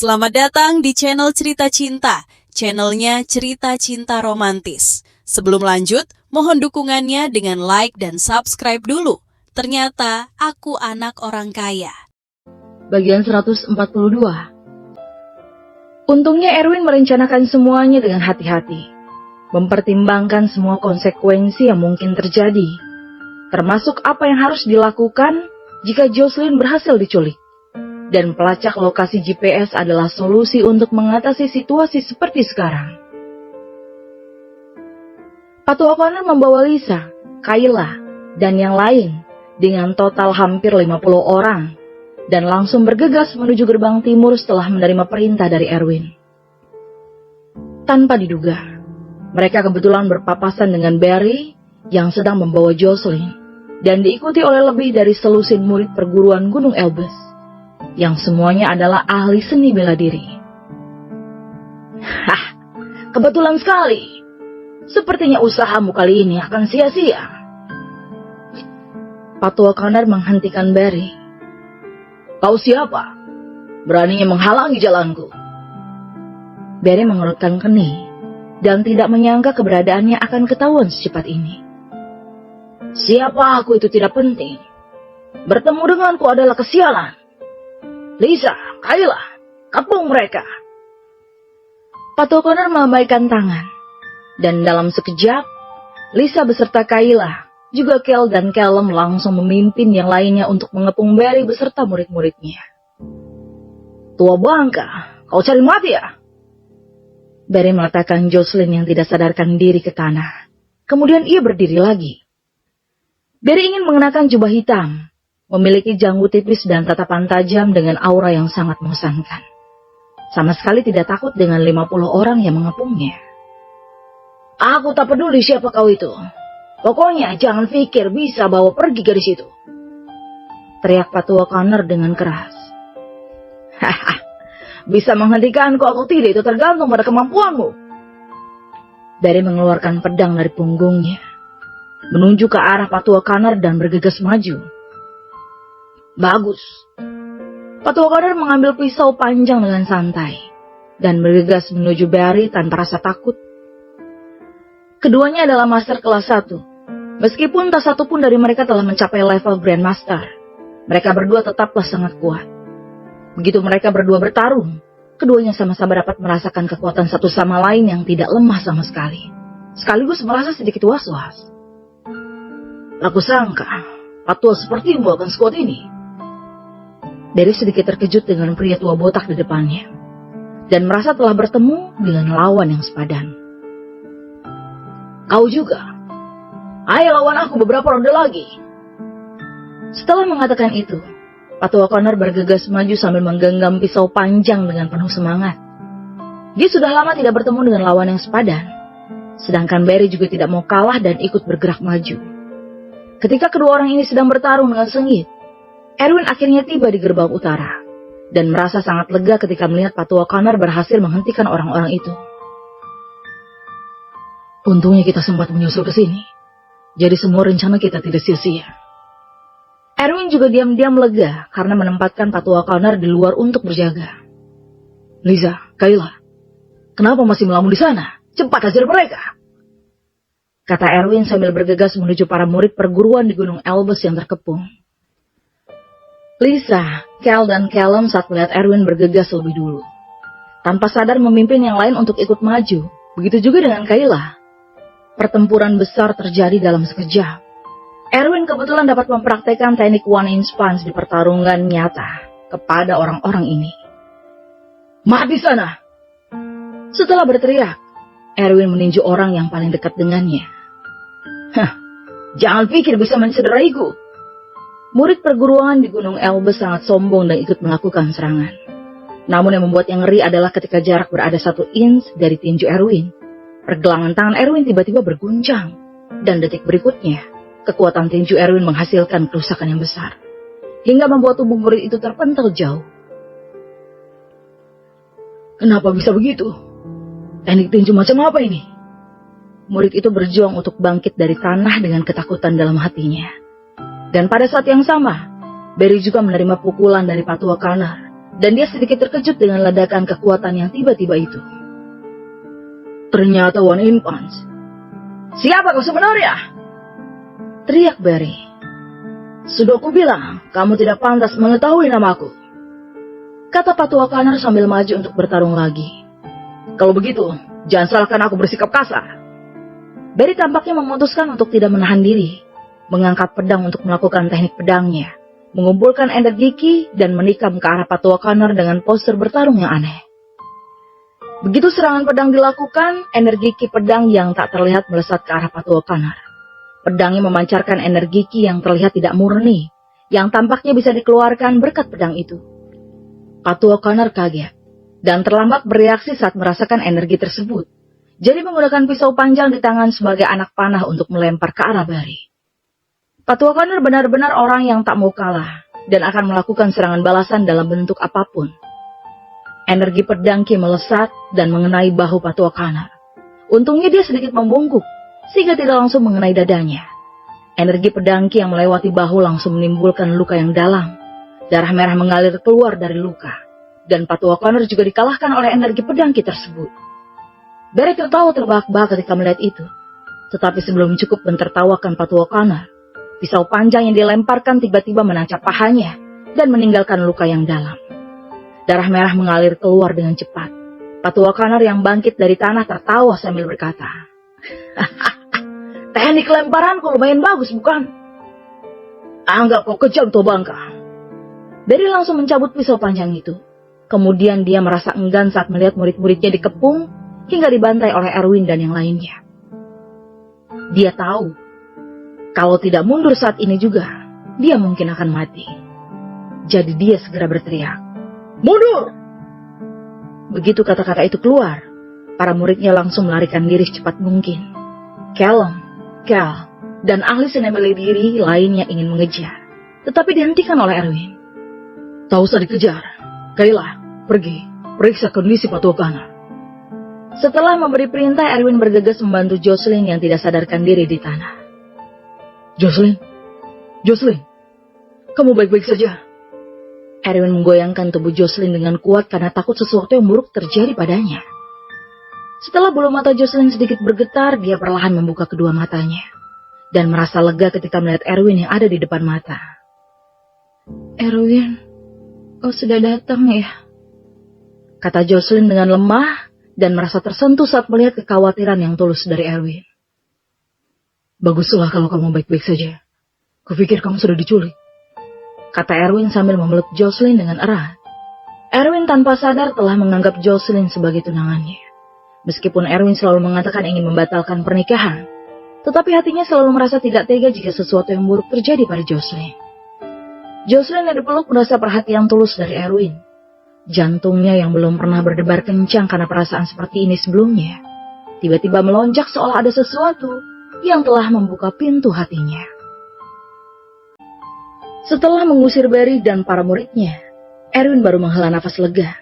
Selamat datang di channel Cerita Cinta, channelnya Cerita Cinta Romantis. Sebelum lanjut, mohon dukungannya dengan like dan subscribe dulu. Ternyata aku anak orang kaya. Bagian 142. Untungnya Erwin merencanakan semuanya dengan hati-hati, mempertimbangkan semua konsekuensi yang mungkin terjadi, termasuk apa yang harus dilakukan jika Jocelyn berhasil diculik. Dan pelacak lokasi GPS adalah solusi untuk mengatasi situasi seperti sekarang. Patu O'Connor membawa Lisa, Kayla, dan yang lain dengan total hampir 50 orang dan langsung bergegas menuju gerbang timur setelah menerima perintah dari Erwin. Tanpa diduga, mereka kebetulan berpapasan dengan Barry yang sedang membawa Jocelyn dan diikuti oleh lebih dari selusin murid perguruan Gunung Elbes yang semuanya adalah ahli seni bela diri. Hah, kebetulan sekali. Sepertinya usahamu kali ini akan sia-sia. Patu O'Connor menghentikan Barry. Kau siapa? Beraninya menghalangi jalanku. Barry mengerutkan kening dan tidak menyangka keberadaannya akan ketahuan secepat ini. Siapa aku itu tidak penting. Bertemu denganku adalah kesialan. Lisa, Kayla, kapung mereka. Patu O'Connor melambaikan tangan. Dan dalam sekejap, Lisa beserta Kayla, juga Kel dan Callum langsung memimpin yang lainnya untuk mengepung Barry beserta murid-muridnya. Tua bangka, kau cari mati ya? Barry meletakkan Jocelyn yang tidak sadarkan diri ke tanah. Kemudian ia berdiri lagi. Barry ingin mengenakan jubah hitam, memiliki janggut tipis dan tatapan tajam dengan aura yang sangat mengesankan. Sama sekali tidak takut dengan 50 orang yang mengepungnya. Aku tak peduli siapa kau itu. Pokoknya jangan pikir bisa bawa pergi gadis itu. Teriak Patu O'Connor dengan keras. Haha, bisa menghentikanku atau tidak itu tergantung pada kemampuanmu. Barry mengeluarkan pedang dari punggungnya, menuju ke arah Patu O'Connor dan bergegas maju. Bagus. Patu O'Connor mengambil pisau panjang dengan santai dan bergegas menuju Barry tanpa rasa takut. Keduanya adalah master kelas 1. Meskipun tak satu pun dari mereka telah mencapai level Grandmaster, mereka berdua tetaplah sangat kuat. Begitu mereka berdua bertarung, keduanya sama-sama dapat merasakan kekuatan satu sama lain yang tidak lemah sama sekali. Sekaligus merasa sedikit was-was. Aku sangka Patu sepertimu akan sekuat ini. Barry sedikit terkejut dengan pria tua botak di depannya, dan merasa telah bertemu dengan lawan yang sepadan. Kau juga? Ayo lawan aku beberapa ronde lagi. Setelah mengatakan itu, Patu O'Connor bergegas maju sambil menggenggam pisau panjang dengan penuh semangat. Dia sudah lama tidak bertemu dengan lawan yang sepadan, sedangkan Barry juga tidak mau kalah dan ikut bergerak maju. Ketika kedua orang ini sedang bertarung dengan sengit, Erwin akhirnya tiba di gerbang utara dan merasa sangat lega ketika melihat Patu O'Connor berhasil menghentikan orang-orang itu. Untungnya kita sempat menyusul ke sini, jadi semua rencana kita tidak sia-sia. Erwin juga diam-diam lega karena menempatkan Patu O'Connor di luar untuk berjaga. Lisa, Kayla, kenapa masih melamun di sana? Cepat hajar mereka! Kata Erwin sambil bergegas menuju para murid perguruan di Gunung Elbes yang terkepung. Lisa, Kel, dan Callum saat melihat Erwin bergegas lebih dulu, tanpa sadar memimpin yang lain untuk ikut maju. Begitu juga dengan Kayla. Pertempuran besar terjadi dalam sekejap. Erwin kebetulan dapat mempraktekkan teknik one inch punch di pertarungan nyata kepada orang-orang ini. Mati sana! Setelah berteriak, Erwin meninju orang yang paling dekat dengannya. Hah, jangan pikir bisa mencederaiku. Murid perguruan di Gunung Elbes sangat sombong dan ikut melakukan serangan. Namun yang membuat yang ngeri adalah ketika jarak berada 1 inch dari tinju Erwin, pergelangan tangan Erwin tiba-tiba berguncang. Dan detik berikutnya, kekuatan tinju Erwin menghasilkan kerusakan yang besar, hingga membuat tubuh murid itu terpental jauh. Kenapa bisa begitu? Teknik tinju macam apa ini? Murid itu berjuang untuk bangkit dari tanah dengan ketakutan dalam hatinya. Dan pada saat yang sama, Barry juga menerima pukulan dari Patu O'Connor dan dia sedikit terkejut dengan ledakan kekuatan yang tiba-tiba itu. Ternyata One In Punch. Siapa kau sebenarnya? Teriak Barry. Sudah aku bilang, kamu tidak pantas mengetahui namaku, kata Patua Connor sambil maju untuk bertarung lagi. Kalau begitu, jangan salahkan aku bersikap kasar. Barry tampaknya memutuskan untuk tidak menahan diri, mengangkat pedang untuk melakukan teknik pedangnya, mengumpulkan energi ki dan menikam ke arah Patua Connor dengan postur bertarung yang aneh. Begitu serangan pedang dilakukan, energi ki pedang yang tak terlihat melesat ke arah Patua Connor. Pedangnya memancarkan energi ki yang terlihat tidak murni, yang tampaknya bisa dikeluarkan berkat pedang itu. Patua Connor kaget, dan terlambat bereaksi saat merasakan energi tersebut. Jadi menggunakan pisau panjang di tangan sebagai anak panah untuk melempar ke arah Barry. Patua Connor benar-benar orang yang tak mau kalah, dan akan melakukan serangan balasan dalam bentuk apapun. Energi pedang ki melesat dan mengenai bahu Patua Connor. Untungnya dia sedikit membungkuk, sehingga tidak langsung mengenai dadanya. Energi pedang ki yang melewati bahu langsung menimbulkan luka yang dalam. Darah merah mengalir keluar dari luka, dan Patua Connor juga dikalahkan oleh energi pedang ki tersebut. Barry tertawa terbahak-bahak ketika melihat itu. Tetapi sebelum cukup mentertawakan Patua Connor, pisau panjang yang dilemparkan tiba-tiba menancap pahanya dan meninggalkan luka yang dalam. Darah merah mengalir keluar dengan cepat. Patua Connor yang bangkit dari tanah tertawa sambil berkata, teknik lemparanku lumayan bagus, bukan? Anggap kau kejam toh bangka. Barry langsung mencabut pisau panjang itu. Kemudian dia merasa enggan saat melihat murid-muridnya dikepung hingga dibantai oleh Erwin dan yang lainnya. Dia tahu, kalau tidak mundur saat ini juga, dia mungkin akan mati. Jadi dia segera berteriak, mundur! Begitu kata-kata itu keluar, para muridnya langsung melarikan diri secepat mungkin. Callum, Cal, dan ahli seni bela diri lainnya ingin mengejar, tetapi dihentikan oleh Erwin. Tak usah dikejar, Kayla, pergi, periksa kondisi Patua Connor. Setelah memberi perintah, Erwin bergegas membantu Jocelyn yang tidak sadarkan diri di tanah. Jocelyn, kamu baik-baik saja? Erwin menggoyangkan tubuh Jocelyn dengan kuat karena takut sesuatu yang buruk terjadi padanya. Setelah bulu mata Jocelyn sedikit bergetar, dia perlahan membuka kedua matanya dan merasa lega ketika melihat Erwin yang ada di depan mata. Erwin, kau sudah datang ya? Kata Jocelyn dengan lemah dan merasa tersentuh saat melihat kekhawatiran yang tulus dari Erwin. Baguslah kalau kamu baik-baik saja. Kupikir kamu sudah diculik, kata Erwin sambil memeluk Jocelyn dengan erat. Erwin tanpa sadar telah menganggap Jocelyn sebagai tunangannya. Meskipun Erwin selalu mengatakan ingin membatalkan pernikahan, tetapi hatinya selalu merasa tidak tega jika sesuatu yang buruk terjadi pada Jocelyn. Jocelyn yang dipeluk merasa perhatian tulus dari Erwin. Jantungnya yang belum pernah berdebar kencang karena perasaan seperti ini sebelumnya, tiba-tiba melonjak seolah ada sesuatu yang telah membuka pintu hatinya. Setelah mengusir Barry dan para muridnya, Erwin baru menghela nafas lega.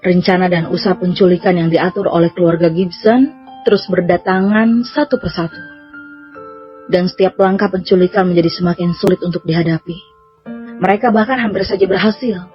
Rencana dan usaha penculikan yang diatur oleh keluarga Gibson terus berdatangan satu persatu. Dan setiap langkah penculikan menjadi semakin sulit untuk dihadapi. Mereka bahkan hampir saja berhasil.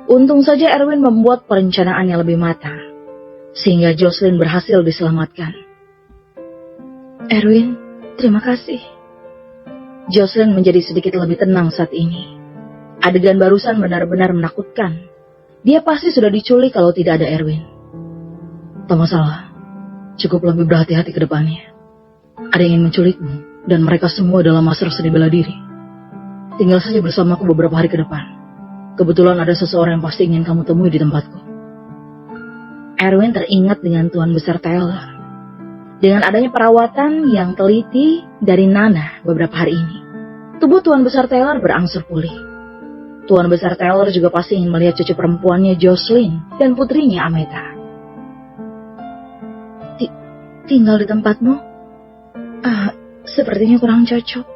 Untung saja Erwin membuat perencanaan yang lebih matang, sehingga Jocelyn berhasil diselamatkan. Erwin, terima kasih. Jocelyn menjadi sedikit lebih tenang saat ini. Adegan barusan benar-benar menakutkan. Dia pasti sudah diculik kalau tidak ada Erwin. Tak masalah, cukup lebih berhati-hati ke depannya. Ada yang ingin menculikmu, dan mereka semua dalam master seni bela diri. Tinggal saja bersamaku beberapa hari ke depan. Kebetulan ada seseorang yang pasti ingin kamu temui di tempatku. Erwin teringat dengan Tuan Besar Taylor. Dengan adanya perawatan yang teliti dari Nana beberapa hari ini, tubuh Tuan Besar Taylor berangsur pulih. Tuan Besar Taylor juga pasti ingin melihat cucu perempuannya Jocelyn dan putrinya Ameta. Tinggal di tempatmu? Sepertinya kurang cocok.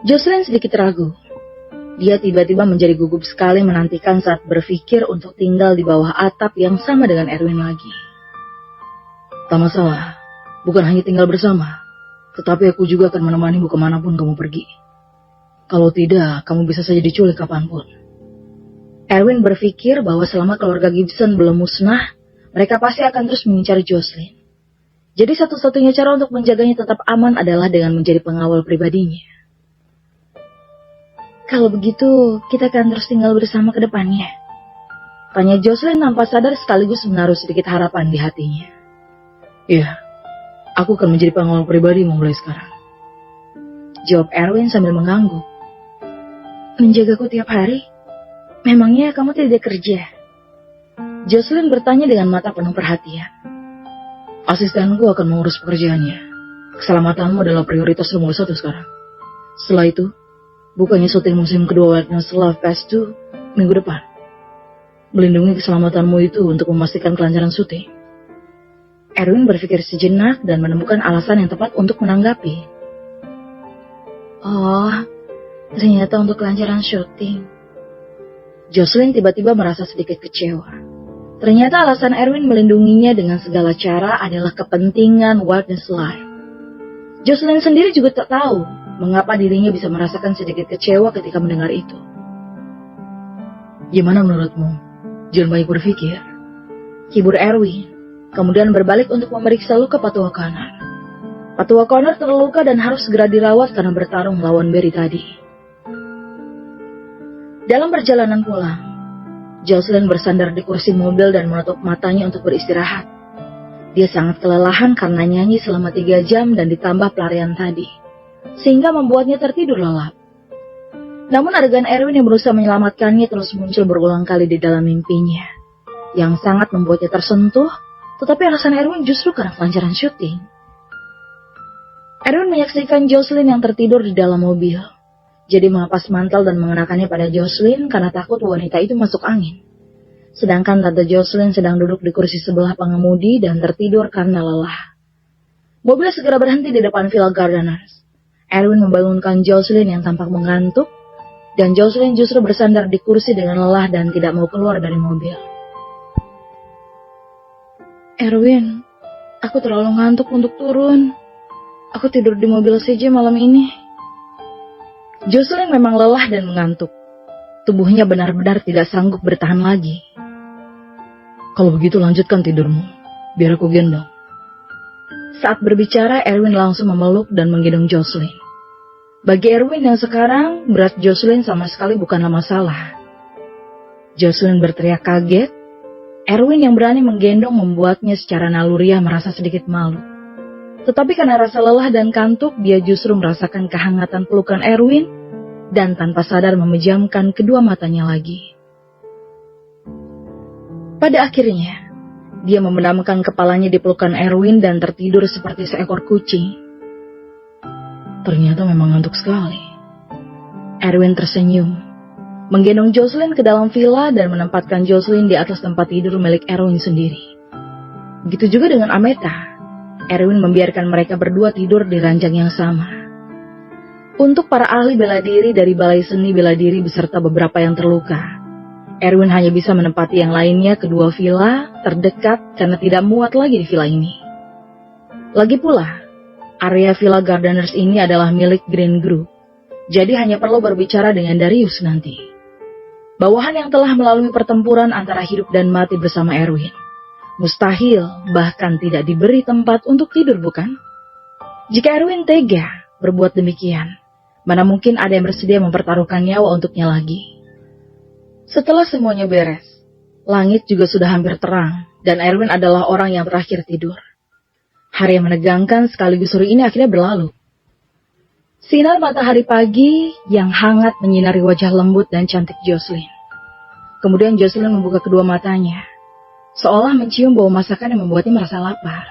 Jocelyn sedikit ragu. Dia tiba-tiba menjadi gugup sekali menantikan saat berpikir untuk tinggal di bawah atap yang sama dengan Erwin lagi. Tak masalah, bukan hanya tinggal bersama, tetapi aku juga akan menemanimu kemanapun kamu pergi. Kalau tidak, kamu bisa saja diculik kapanpun. Erwin berpikir bahwa selama keluarga Gibson belum musnah, mereka pasti akan terus mengincar Jocelyn. Jadi satu-satunya cara untuk menjaganya tetap aman adalah dengan menjadi pengawal pribadinya. Kalau begitu, kita akan terus tinggal bersama ke depannya. Tanya Jocelyn tanpa sadar sekaligus menaruh sedikit harapan di hatinya. Iya, aku akan menjadi pengawal pribadi mulai sekarang. Jawab Erwin sambil mengangguk. Menjagaku tiap hari? Memangnya kamu tidak kerja? Jocelyn bertanya dengan mata penuh perhatian. Asistenku akan mengurus pekerjaannya. Keselamatanmu adalah prioritas nomor 1 sekarang. Setelah itu, bukannya syuting musim kedua Witness Love Fest 2 minggu depan. Melindungi keselamatanmu itu untuk memastikan kelancaran syuting. Erwin berpikir sejenak dan menemukan alasan yang tepat untuk menanggapi. Oh, ternyata untuk kelancaran syuting. Jocelyn tiba-tiba merasa sedikit kecewa. Ternyata alasan Erwin melindunginya dengan segala cara adalah kepentingan Wildness Life. Jocelyn sendiri juga tak tahu mengapa dirinya bisa merasakan sedikit kecewa ketika mendengar itu. Gimana menurutmu? Jangan banyak berpikir. Hibur Erwin, kemudian berbalik untuk memeriksa luka Patua Connor. Patua Connor terluka dan harus segera dirawat karena bertarung melawan Barry tadi. Dalam perjalanan pulang, Jocelyn bersandar di kursi mobil dan menutup matanya untuk beristirahat. Dia sangat kelelahan karena nyanyi selama 3 jam dan ditambah pelarian tadi, sehingga membuatnya tertidur lelap. Namun adegan Erwin yang berusaha menyelamatkannya terus muncul berulang kali di dalam mimpinya, yang sangat membuatnya tersentuh, tetapi alasan Erwin justru karena kelancaran syuting. Erwin menyaksikan Jocelyn yang tertidur di dalam mobil. Jadi melepas mantel dan mengenakannya pada Jocelyn karena takut wanita itu masuk angin. Sedangkan Tante Jocelyn sedang duduk di kursi sebelah pengemudi dan tertidur karena lelah. Mobil segera berhenti di depan Villa Gardeners. Erwin membangunkan Jocelyn yang tampak mengantuk, dan Jocelyn justru bersandar di kursi dengan lelah dan tidak mau keluar dari mobil. Erwin, aku terlalu ngantuk untuk turun. Aku tidur di mobil saja malam ini. Jocelyn memang lelah dan mengantuk. Tubuhnya benar-benar tidak sanggup bertahan lagi. Kalau begitu lanjutkan tidurmu, biar aku gendong. Saat berbicara, Erwin langsung memeluk dan menggendong Jocelyn. Bagi Erwin yang sekarang, berat Jocelyn sama sekali bukanlah masalah. Jocelyn berteriak kaget. Erwin yang berani menggendong membuatnya secara naluriah merasa sedikit malu. Tetapi karena rasa lelah dan kantuk, dia justru merasakan kehangatan pelukan Erwin dan tanpa sadar memejamkan kedua matanya lagi. Pada akhirnya, dia membenamkan kepalanya di pelukan Erwin dan tertidur seperti seekor kucing. Ternyata memang ngantuk sekali. Erwin tersenyum, menggendong Jocelyn ke dalam villa dan menempatkan Jocelyn di atas tempat tidur milik Erwin sendiri. Begitu juga dengan Ameta. Erwin membiarkan mereka berdua tidur di ranjang yang sama. Untuk para ahli bela diri dari Balai Seni Bela Diri beserta beberapa yang terluka, Erwin hanya bisa menempati yang lainnya kedua villa terdekat karena tidak muat lagi di villa ini. Lagi pula, area Villa Gardeners ini adalah milik Green Group, jadi hanya perlu berbicara dengan Darius nanti. Bawahan yang telah melalui pertempuran antara hidup dan mati bersama Erwin. Mustahil, bahkan tidak diberi tempat untuk tidur, bukan? Jika Erwin tega berbuat demikian, mana mungkin ada yang bersedia mempertaruhkan nyawa untuknya lagi. Setelah semuanya beres, langit juga sudah hampir terang, dan Erwin adalah orang yang terakhir tidur. Hari yang menegangkan sekaligus sore ini akhirnya berlalu. Sinar matahari pagi yang hangat menyinari wajah lembut dan cantik Jocelyn. Kemudian Jocelyn membuka kedua matanya, seolah mencium bau masakan yang membuatnya merasa lapar.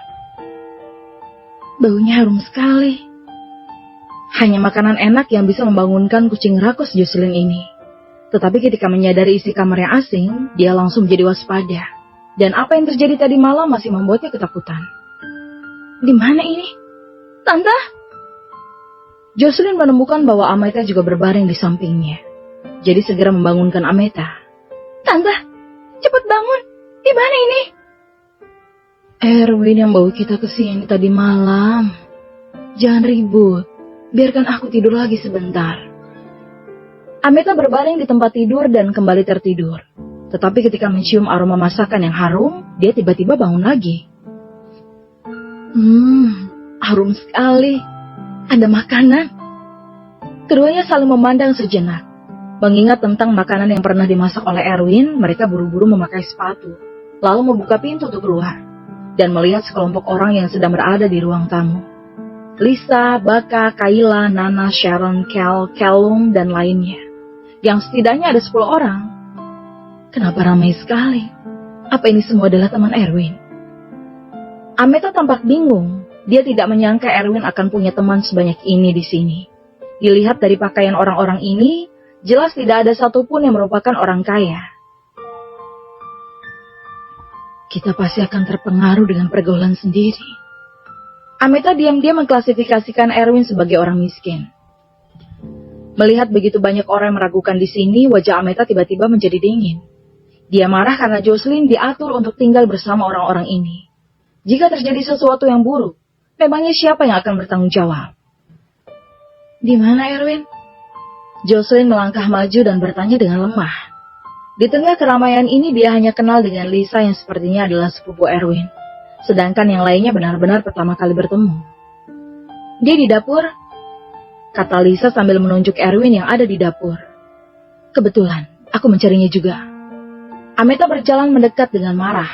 Baunya harum sekali. Hanya makanan enak yang bisa membangunkan kucing rakus Jocelyn ini. Tetapi ketika menyadari isi kamarnya asing, dia langsung menjadi waspada. Dan apa yang terjadi tadi malam masih membuatnya ketakutan. Di mana ini? Tante? Jocelyn menemukan bahwa Ameta juga berbaring di sampingnya. Jadi segera membangunkan Ameta. Tante, cepat bangun. Di mana ini? Erwin yang bawa kita ke sini tadi malam. Jangan ribut. Biarkan aku tidur lagi sebentar. Ameta berbaring di tempat tidur dan kembali tertidur. Tetapi ketika mencium aroma masakan yang harum, dia tiba-tiba bangun lagi. Harum sekali. Ada makanan. Keduanya saling memandang sejenak. Mengingat tentang makanan yang pernah dimasak oleh Erwin, mereka buru-buru memakai sepatu, lalu membuka pintu untuk keluar, dan melihat sekelompok orang yang sedang berada di ruang tamu. Lisa, Baka, Kayla, Nana, Sharon, Kel, Callum, dan lainnya. Yang setidaknya ada 10 orang. Kenapa ramai sekali? Apa ini semua adalah teman Erwin? Ameta tampak bingung. Dia tidak menyangka Erwin akan punya teman sebanyak ini di sini. Dilihat dari pakaian orang-orang ini, jelas tidak ada satupun yang merupakan orang kaya. Kita pasti akan terpengaruh dengan pergaulan sendiri. Ameta diam-diam mengklasifikasikan Erwin sebagai orang miskin. Melihat begitu banyak orang yang meragukan di sini, wajah Ameta tiba-tiba menjadi dingin. Dia marah karena Jocelyn diatur untuk tinggal bersama orang-orang ini. Jika terjadi sesuatu yang buruk, memangnya siapa yang akan bertanggung jawab? Di mana Erwin? Jocelyn melangkah maju dan bertanya dengan lemah. Di tengah keramaian ini dia hanya kenal dengan Lisa yang sepertinya adalah sepupu Erwin. Sedangkan yang lainnya benar-benar pertama kali bertemu. Dia di dapur, kata Lisa sambil menunjuk Erwin yang ada di dapur. Kebetulan, aku mencarinya juga. Ameta berjalan mendekat dengan marah.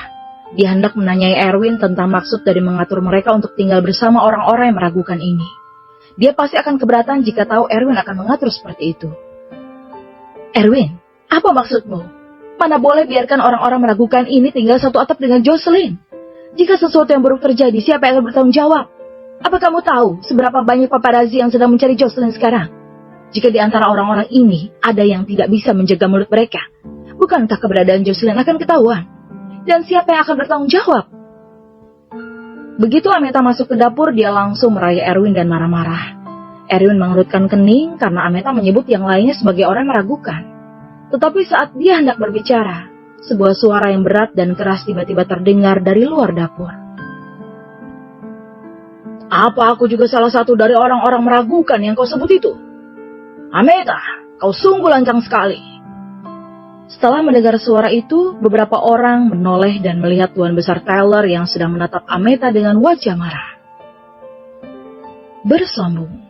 Dia hendak menanyai Erwin tentang maksud dari mengatur mereka untuk tinggal bersama orang-orang yang meragukan ini. Dia pasti akan keberatan jika tahu Erwin akan mengatur seperti itu. Erwin, apa maksudmu? Mana boleh biarkan orang-orang meragukan ini tinggal satu atap dengan Jocelyn? Jika sesuatu yang buruk terjadi, siapa yang akan bertanggung jawab? Apa kamu tahu seberapa banyak paparazzi yang sedang mencari Jocelyn sekarang? Jika di antara orang-orang ini ada yang tidak bisa menjaga mulut mereka, bukankah keberadaan Jocelyn akan ketahuan? Dan siapa yang akan bertanggung jawab? Begitu Ameta masuk ke dapur, dia langsung meraih Erwin dan marah-marah. Erwin mengerutkan kening karena Ameta menyebut yang lainnya sebagai orang meragukan. Tetapi saat dia hendak berbicara, sebuah suara yang berat dan keras tiba-tiba terdengar dari luar dapur. Apa aku juga salah satu dari orang-orang meragukan yang kau sebut itu? Ameta, kau sungguh lancang sekali. Setelah mendengar suara itu, beberapa orang menoleh dan melihat Tuan Besar Tyler yang sedang menatap Ameta dengan wajah marah. Bersombong.